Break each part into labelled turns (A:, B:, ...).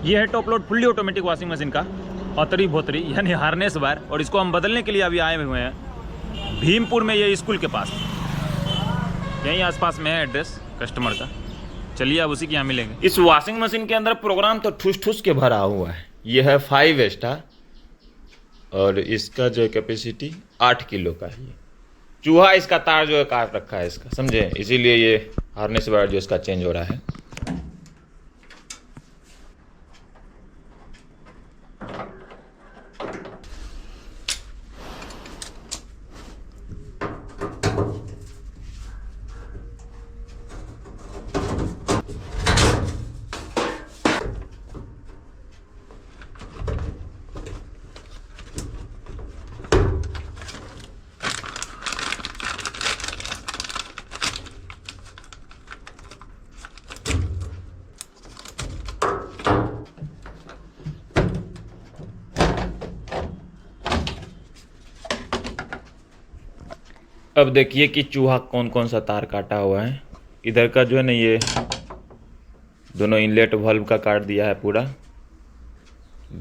A: ये है top load fully automatic washing machine का औतरी भोतरी यानी हार्नेस बार, और इसको हम बदलने के लिए अभी आए हुए हैं भीमपुर में, ये स्कूल के पास, यहीं आसपास में है एड्रेस कस्टमर का। चलिए अब उसी के यहाँ मिलेंगे। इस वॉशिंग मशीन के अंदर प्रोग्राम तो ठूस ठूस के भरा हुआ है। ये है 5 स्टार और इसका जो कैपेसिटी 8 किलो का है। चूहा इसका तार जो है काट रखा है इसका, समझे, इसीलिए ये हार्नेस वायर जो इसका चेंज हो रहा है। अब देखिए कि चूहा कौन कौन सा तार काटा हुआ है। इधर का जो है ना, ये दोनों इनलेट वाल्व का काट दिया है पूरा,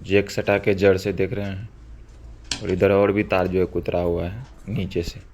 A: जैक सटा के जड़ से देख रहे हैं। और इधर और भी तार जो है कुतरा हुआ है नीचे से।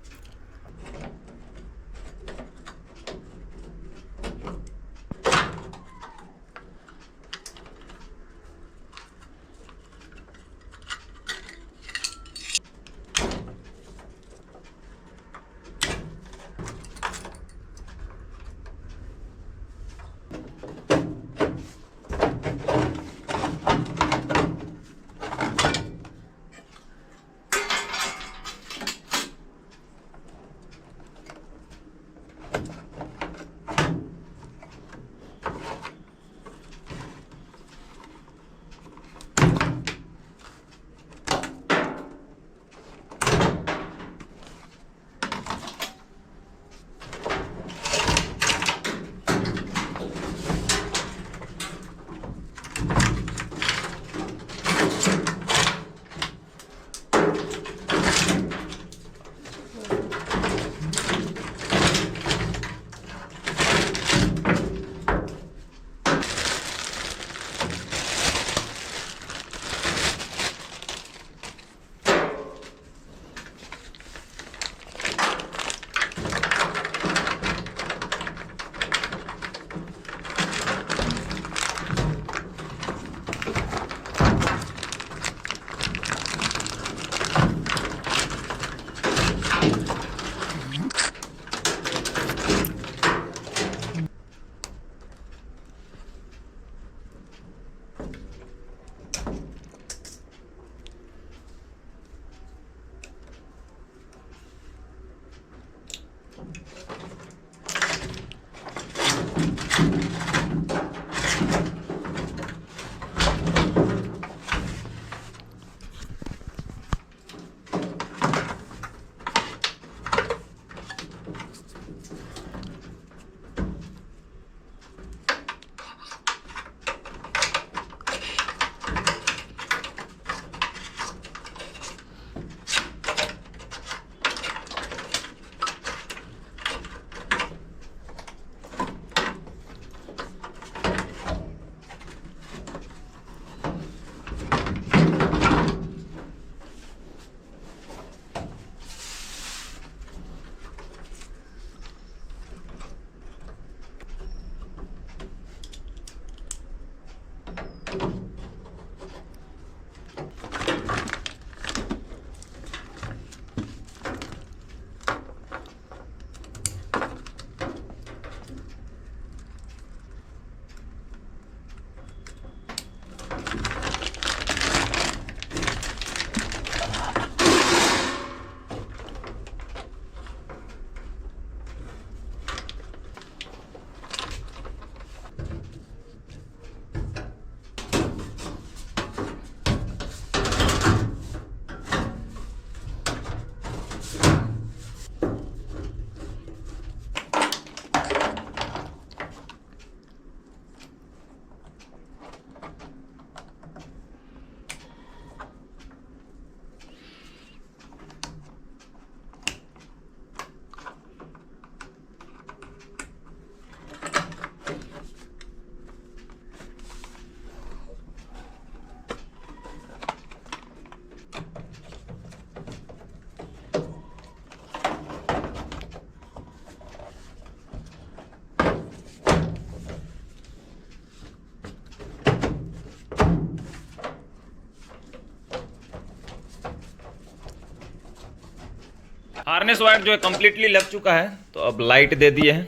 A: हार्नेस वायर जो है कम्प्लीटली लग चुका है, तो अब लाइट दे दिए हैं,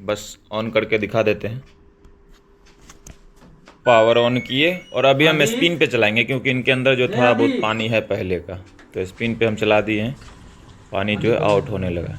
A: बस ऑन करके दिखा देते हैं। पावर ऑन किए और अभी हम स्पिन पे चलाएंगे क्योंकि इनके अंदर जो थोड़ा बहुत पानी है पहले का, तो स्पिन पे हम चला दिए हैं, पानी जो है आउट होने लगा।